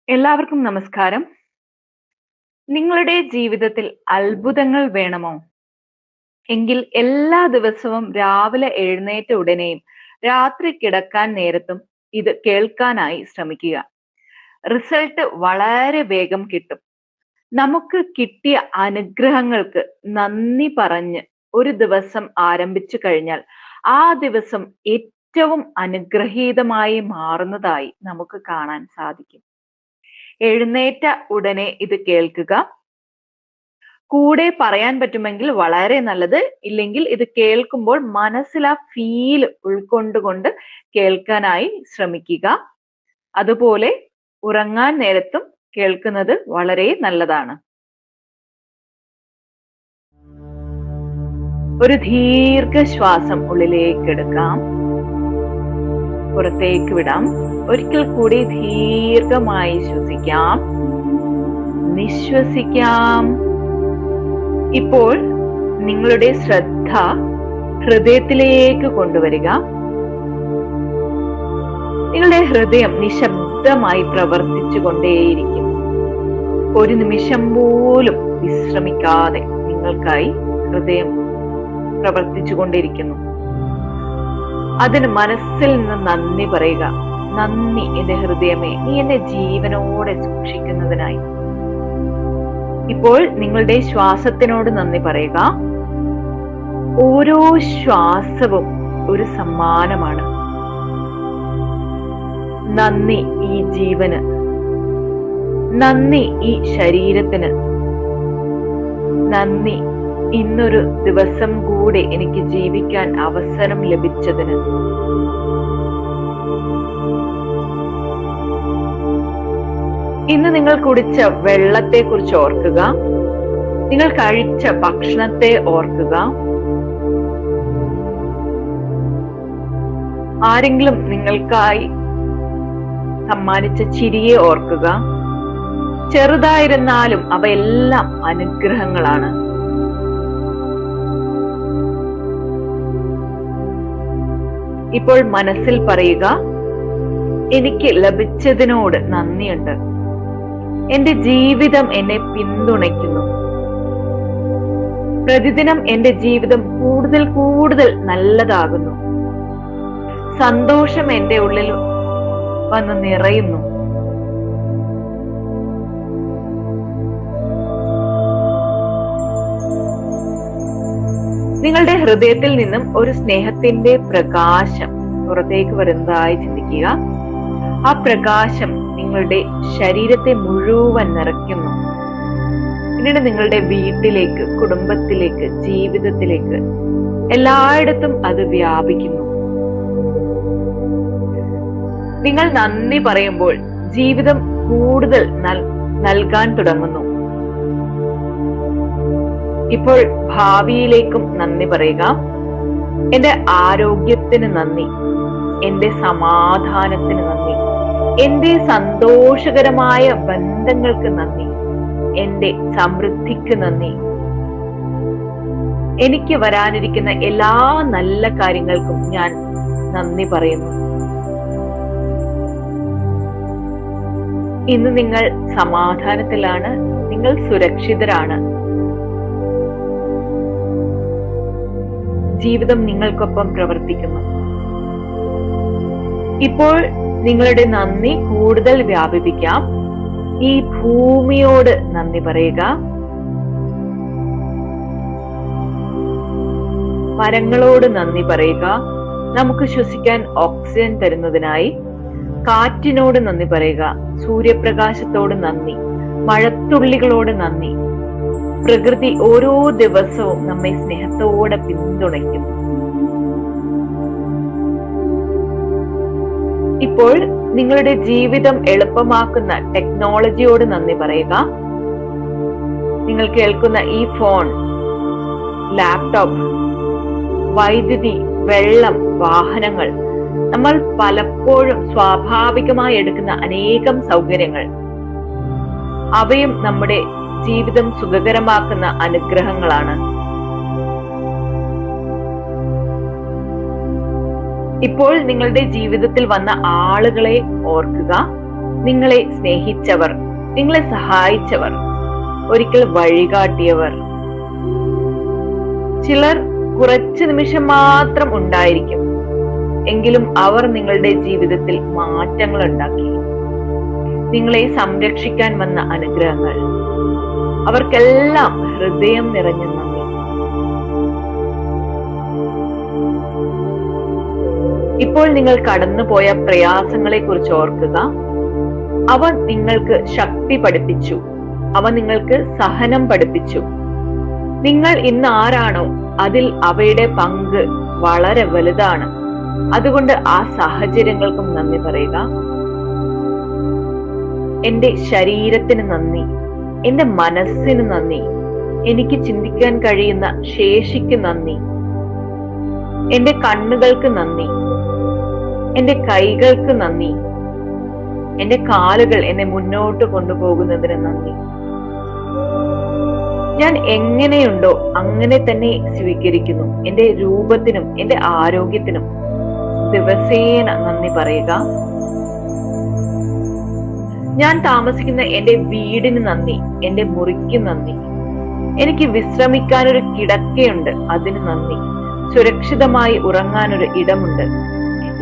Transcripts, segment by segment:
എല്ലാവർക്കും നമസ്കാരം. നിങ്ങളുടെ ജീവിതത്തിൽ അത്ഭുതങ്ങൾ വേണമോ? എങ്കിൽ എല്ലാ ദിവസവും രാവിലെ എഴുന്നേറ്റ ഉടനെയും രാത്രി കിടക്കാൻ നേരത്തും ഇത് കേൾക്കാനായി ശ്രമിക്കുക. റിസൾട്ട് വളരെ വേഗം കിട്ടും. നമുക്ക് കിട്ടിയ അനുഗ്രഹങ്ങൾക്ക് നന്ദി പറഞ്ഞ് ഒരു ദിവസം ആരംഭിച്ചു കഴിഞ്ഞാൽ ആ ദിവസം ഏറ്റവും അനുഗ്രഹീതമായി മാറുന്നതായി നമുക്ക് കാണാൻ സാധിക്കും. എഴുന്നേറ്റ ഉടനെ ഇത് കേൾക്കുക. കൂടെ പറയാൻ പറ്റുമെങ്കിൽ വളരെ നല്ലത്. ഇല്ലെങ്കിൽ ഇത് കേൾക്കുമ്പോൾ മനസ്സിൽ ആ ഫീൽ ഉൾക്കൊണ്ടുകൊണ്ട് കേൾക്കാനായി ശ്രമിക്കുക. അതുപോലെ ഉറങ്ങാൻ നേരത്തും കേൾക്കുന്നത് വളരെ നല്ലതാണ്. ഒരു ദീർഘശ്വാസം ഉള്ളിലേക്ക് എടുക്കാം, പുറത്തേക്ക് വിടാം. ഒരിക്കൽ കൂടി ദീർഘമായി ശ്വസിക്കാം, നിശ്വസിക്കാം. ഇപ്പോൾ നിങ്ങളുടെ ശ്രദ്ധ ഹൃദയത്തിലേക്ക് കൊണ്ടുവരിക. നിങ്ങളുടെ ഹൃദയം നിശബ്ദമായി പ്രവർത്തിച്ചു കൊണ്ടേയിരിക്കും. ഒരു നിമിഷം പോലും വിശ്രമിക്കാതെ നിങ്ങൾക്കായി ഹൃദയം പ്രവർത്തിച്ചു കൊണ്ടിരിക്കുന്നു. അതിന് മനസ്സിൽ നിന്ന് നന്ദി പറയുക. നന്ദി എന്റെ ഹൃദയമേ, നീ എന്നെ ജീവനോടെ സൂക്ഷിക്കുന്നതിനായി. ഇപ്പോൾ നിങ്ങളുടെ ശ്വാസത്തിനോട് നന്ദി പറയുക. ഓരോ ശ്വാസവും ഒരു സമ്മാനമാണ്. നന്ദി ഈ ജീവന്, നന്ദി ഈ ശരീരത്തിന്, നന്ദി ഇന്നൊരു ദിവസം കൂടെ എനിക്ക് ജീവിക്കാൻ അവസരം ലഭിച്ചതിന്. ഇന്ന് നിങ്ങൾ കുടിച്ച വെള്ളത്തെ കുറിച്ച് ഓർക്കുക. നിങ്ങൾ കഴിച്ച ഭക്ഷണത്തെ ഓർക്കുക. ആരെങ്കിലും നിങ്ങൾക്കായി സമ്മാനിച്ച ചിരിയെ ഓർക്കുക. ചെറുതായിരുന്നാലും അവയെല്ലാം അനുഗ്രഹങ്ങളാണ്. ഇപ്പോൾ മനസ്സിൽ പറയുക, എനിക്ക് ലഭിച്ചതിനോട് നന്ദിയുണ്ട്. എന്റെ ജീവിതം എന്നെ പിന്തുണയ്ക്കുന്നു. പ്രതിദിനം എന്റെ ജീവിതം കൂടുതൽ കൂടുതൽ നല്ലതാകുന്നു. സന്തോഷം എന്റെ ഉള്ളിൽ വന്ന് നിറയുന്നു. നിങ്ങളുടെ ഹൃദയത്തിൽ നിന്നും ഒരു സ്നേഹത്തിന്റെ പ്രകാശം പുറത്തേക്ക് വരുന്നതായി ചിന്തിക്കുക. ആ പ്രകാശം നിങ്ങളുടെ ശരീരത്തെ മുഴുവൻ നിറയ്ക്കുന്നു. പിന്നീട് നിങ്ങളുടെ വീട്ടിലേക്ക്, കുടുംബത്തിലേക്ക്, ജീവിതത്തിലേക്ക് എല്ലായിടത്തും അത് വ്യാപിക്കുന്നു. നിങ്ങൾ നന്ദി പറയുമ്പോൾ ജീവിതം കൂടുതൽ നൽകാൻ തുടങ്ങുന്നു. ഇപ്പോൾ ഭാവിയിലേക്കും നന്ദി പറയുക. എന്റെ ആരോഗ്യത്തിന് നന്ദി, എന്റെ സമാധാനത്തിന് നന്ദി, എന്റെ സന്തോഷകരമായ ബന്ധങ്ങൾക്ക് നന്ദി, എന്റെ സമൃദ്ധിക്ക് നന്ദി, എനിക്ക് വരാനിരിക്കുന്ന എല്ലാ നല്ല കാര്യങ്ങൾക്കും ഞാൻ നന്ദി പറയുന്നു. ഇന്ന് നിങ്ങൾ സമാധാനത്തിലാണ്, നിങ്ങൾ സുരക്ഷിതരാണ്. ജീവിതം നിങ്ങൾക്കൊപ്പം പ്രവർത്തിക്കുന്നു. ഇപ്പോൾ നിങ്ങളുടെ നന്ദി കൂടുതൽ വ്യാപിപ്പിക്കാം. ഈ ഭൂമിയോട് നന്ദി പറയുക. മരങ്ങളോട് നന്ദി പറയുക, നമുക്ക് ശ്വസിക്കാൻ ഓക്സിജൻ തരുന്നതിനായി. കാറ്റിനോട് നന്ദി പറയുക. സൂര്യപ്രകാശത്തോട് നന്ദി. മഴത്തുള്ളികളോട് നന്ദി. പ്രകൃതി ഓരോ ദിവസവും നമ്മെ സ്നേഹത്തോടെ പിന്തുണയ്ക്കുന്നു. ഇപ്പോൾ നിങ്ങളുടെ ജീവിതം എളുപ്പമാക്കുന്ന ടെക്നോളജിയോട് നന്ദി പറയുക. നിങ്ങൾ കേൾക്കുന്ന ഈ ഫോൺ, ലാപ്ടോപ്പ്, വൈദ്യുതി, വെള്ളം, വാഹനങ്ങൾ, നമ്മൾ പലപ്പോഴും സ്വാഭാവികമായി എടുക്കുന്ന അനേകം സൗകര്യങ്ങൾ, അവയും നമ്മുടെ ജീവിതം സുഖകരമാക്കുന്ന അനുഗ്രഹങ്ങളാണ്. ഇപ്പോൾ നിങ്ങളുടെ ജീവിതത്തിൽ വന്ന ആളുകളെ ഓർക്കുക. നിങ്ങളെ സ്നേഹിച്ചവർ, നിങ്ങളെ സഹായിച്ചവർ, ഒരിക്കൽ വഴികാട്ടിയവർ. ചിലർ കുറച്ചു നിമിഷം മാത്രം ഉണ്ടായിരിക്കും, എങ്കിലും അവർ നിങ്ങളുടെ ജീവിതത്തിൽ മാറ്റങ്ങൾ ഉണ്ടാക്കി. നിങ്ങളെ സംരക്ഷിക്കാൻ വന്ന അനുഗ്രഹങ്ങൾ, അവർക്കെല്ലാം ഹൃദയം നിറഞ്ഞ നന്ദി. ഇപ്പോൾ നിങ്ങൾ കടന്നുപോയ പ്രയാസങ്ങളെ കുറിച്ച് ഓർക്കുക. അവ നിങ്ങൾക്ക് ശക്തി പഠിപ്പിച്ചു, അവ നിങ്ങൾക്ക് സഹനം പഠിപ്പിച്ചു. നിങ്ങൾ ഇന്ന് ആരാണോ അതിൽ അവയുടെ പങ്ക് വളരെ വലുതാണ്. അതുകൊണ്ട് ആ സാഹചര്യങ്ങൾക്കും നന്ദി പറയുക. എന്റെ ശരീരത്തിന് നന്ദി, എന്റെ മനസ്സിന് നന്ദി, എനിക്ക് ചിന്തിക്കാൻ കഴിയുന്ന ശേഷിക്ക് നന്ദി, എന്റെ കണ്ണുകൾക്ക് നന്ദി, എന്റെ കൈകൾക്ക് നന്ദി, എന്റെ കാലുകൾ എന്നെ മുന്നോട്ട് കൊണ്ടുപോകുന്നതിന് നന്ദി. ഞാൻ എങ്ങനെയുണ്ടോ അങ്ങനെ തന്നെ സ്വീകരിക്കുന്നു. എന്റെ രൂപത്തിനും എന്റെ ആരോഗ്യത്തിനും ദിവസേന നന്ദി പറയുക. ഞാൻ താമസിക്കുന്ന എന്റെ വീടിന് നന്ദി, എന്റെ മുറിക്ക് നന്ദി. എനിക്ക് വിശ്രമിക്കാനൊരു കിടക്കയുണ്ട്, അതിന് നന്ദി. സുരക്ഷിതമായി ഉറങ്ങാനൊരു ഇടമുണ്ട്.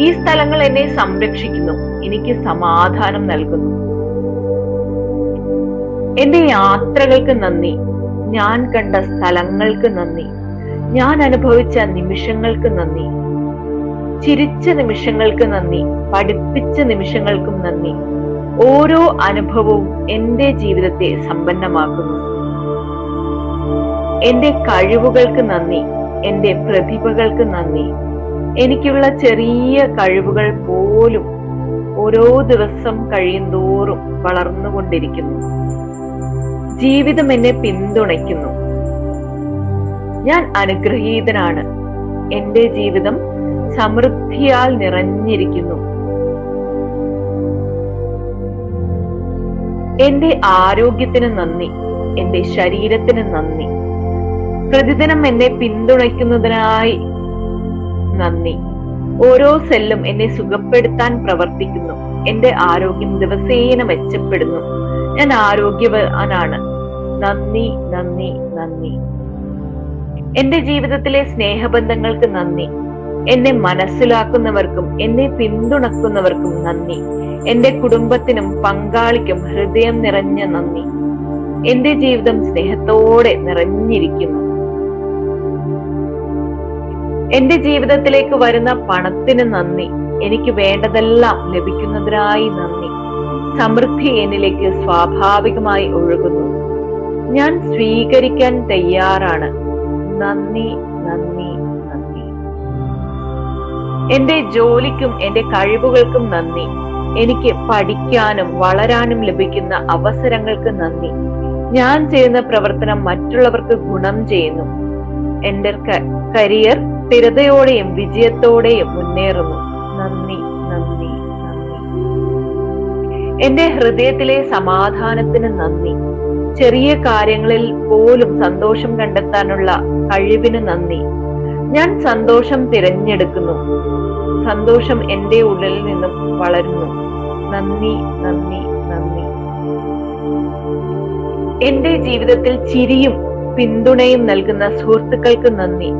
ഈ സ്ഥലങ്ങൾ എന്നെ സംരക്ഷിക്കുന്നു, എനിക്ക് സമാധാനം നൽകുന്നു. എന്റെ യാത്രകൾക്ക് നന്ദി, ഞാൻ കണ്ട സ്ഥലങ്ങൾക്ക് നന്ദി, ഞാൻ അനുഭവിച്ച നിമിഷങ്ങൾക്ക് നന്ദി, ചിരിച്ച നിമിഷങ്ങൾക്ക് നന്ദി, പഠിപ്പിച്ച നിമിഷങ്ങൾക്കും നന്ദി. ഓരോ അനുഭവവും എന്റെ ജീവിതത്തെ സമ്പന്നമാക്കുന്നു. എന്റെ കഴിവുകൾക്ക് നന്ദി, എന്റെ പ്രതിഭകൾക്ക് നന്ദി. എനിക്കുള്ള ചെറിയ കഴിവുകൾ പോലും ഓരോ ദിവസം കഴിയുന്തോറും വളർന്നുകൊണ്ടിരിക്കുന്നു. ജീവിതം എന്നെ പിന്തുണയ്ക്കുന്നു. ഞാൻ അനുഗ്രഹീതനാണ്. എന്റെ ജീവിതം സമൃദ്ധിയാൽ നിറഞ്ഞിരിക്കുന്നു. എന്റെ ആരോഗ്യത്തിന് നന്ദി, എന്റെ ശരീരത്തിന് നന്ദി. പ്രതിദിനം എന്നെ പിന്തുണയ്ക്കുന്നതിനായി നന്ദി. ഓരോ സെല്ലും എന്നെ സുഖപ്പെടുത്താൻ പ്രവർത്തിക്കുന്നു. എന്റെ ആരോഗ്യം ദിവസേന മെച്ചപ്പെടുന്നു. ഞാൻ ആരോഗ്യവാനാണ്. നന്ദി, നന്ദി, നന്ദി. എന്റെ ജീവിതത്തിലെ സ്നേഹബന്ധങ്ങൾക്ക് നന്ദി. എന്നെ മനസ്സിലാക്കുന്നവർക്കും എന്നെ പിന്തുണക്കുന്നവർക്കും നന്ദി. എന്റെ കുടുംബത്തിനും പങ്കാളിക്കും ഹൃദയം നിറഞ്ഞ നന്ദി. എന്റെ ജീവിതം സ്നേഹത്തോടെ നിറഞ്ഞിരിക്കുന്നു. എന്റെ ജീവിതത്തിലേക്ക് വരുന്ന പണത്തിന് നന്ദി. എനിക്ക് വേണ്ടതെല്ലാം ലഭിക്കുന്നതിനായി നന്ദി. സമൃദ്ധി എന്നിലേക്ക് സ്വാഭാവികമായി ഒഴുകുന്നു. ഞാൻ സ്വീകരിക്കാൻ തയ്യാറാണ്. നന്ദി, നന്ദി, നന്ദി. എന്റെ ജോലിക്കും എന്റെ കഴിവുകൾക്കും നന്ദി. എനിക്ക് പഠിക്കാനും വളരാനും ലഭിക്കുന്ന അവസരങ്ങൾക്ക് നന്ദി. ഞാൻ ചെയ്യുന്ന പ്രവർത്തനം മറ്റുള്ളവർക്ക് ഗുണം ചെയ്യുന്നു. എന്റെ കരിയർ സ്ഥിരതയോടെയും വിജയത്തോടെയും മുന്നേറുന്നു. നന്ദി, നന്ദി, നന്ദി. എന്റെ ഹൃദയത്തിലെ സമാധാനത്തിന് നന്ദി. ചെറിയ കാര്യങ്ങളിൽ പോലും സന്തോഷം കണ്ടെത്താനുള്ള കഴിവിന് നന്ദി. ഞാൻ സന്തോഷം തിരഞ്ഞെടുക്കുന്നു. സന്തോഷം എന്റെ ഉള്ളിൽ നിന്നും വളരുന്നു. നന്ദി, നന്ദി, നന്ദി. എന്റെ ജീവിതത്തിൽ ചിരിയും പിന്തുണയും നൽകുന്ന സുഹൃത്തുക്കൾക്ക് നന്ദി.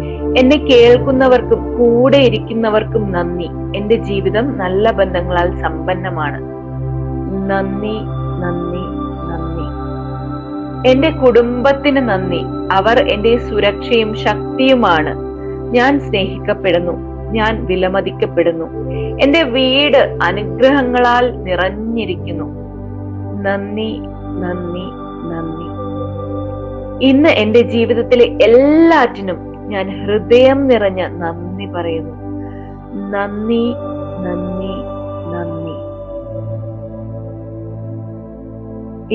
എന്നെ കേൾക്കുന്നവർക്കും കൂടെ ഇരിക്കുന്നവർക്കും നന്ദി. എന്റെ ജീവിതം നല്ല ബന്ധങ്ങളാൽ സമ്പന്നമാണ്. നന്ദി, നന്ദി, നന്ദി. എന്റെ കുടുംബത്തിന് നന്ദി. അവർ എന്റെ സുരക്ഷയും ശക്തിയുമാണ്. ഞാൻ സ്നേഹിക്കപ്പെടുന്നു. ഞാൻ വിലമതിക്കപ്പെടുന്നു. എന്റെ വീട് അനുഗ്രഹങ്ങളാൽ നിറഞ്ഞിരിക്കുന്നു. നന്ദി, നന്ദി, നന്ദി. ഇന്ന് എന്റെ ജീവിതത്തിലെ എല്ലാറ്റിനും ഞാൻ ഹൃദയം നിറഞ്ഞ നന്ദി പറയുന്നു. നന്ദി, നന്ദി, നന്ദി.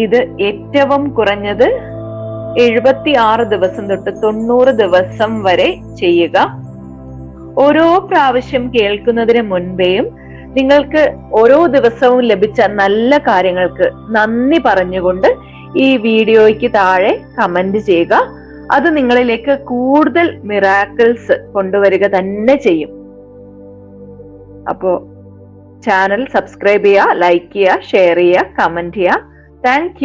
ഇത് ഏറ്റവും കുറഞ്ഞത് 76 ദിവസം തൊട്ട് 90 ദിവസം വരെ ചെയ്യുക. ഓരോ പ്രാവശ്യം കേൾക്കുന്നതിന് മുൻപേയും നിങ്ങൾക്ക് ഓരോ ദിവസവും ലഭിച്ച നല്ല കാര്യങ്ങൾക്ക് നന്ദി പറഞ്ഞുകൊണ്ട് ഈ വീഡിയോയ്ക്ക് താഴെ കമന്റ് ചെയ്യുക. അത് നിങ്ങളിലേക്ക് കൂടുതൽ മിറാക്കിൾസ് കൊണ്ടുവരിക തന്നെ ചെയ്യും. അപ്പോ ചാനൽ സബ്സ്ക്രൈബ് ചെയ്യുക, ലൈക്ക് ചെയ്യുക, ഷെയർ ചെയ്യുക, കമന്റ് ചെയ്യുക. താങ്ക്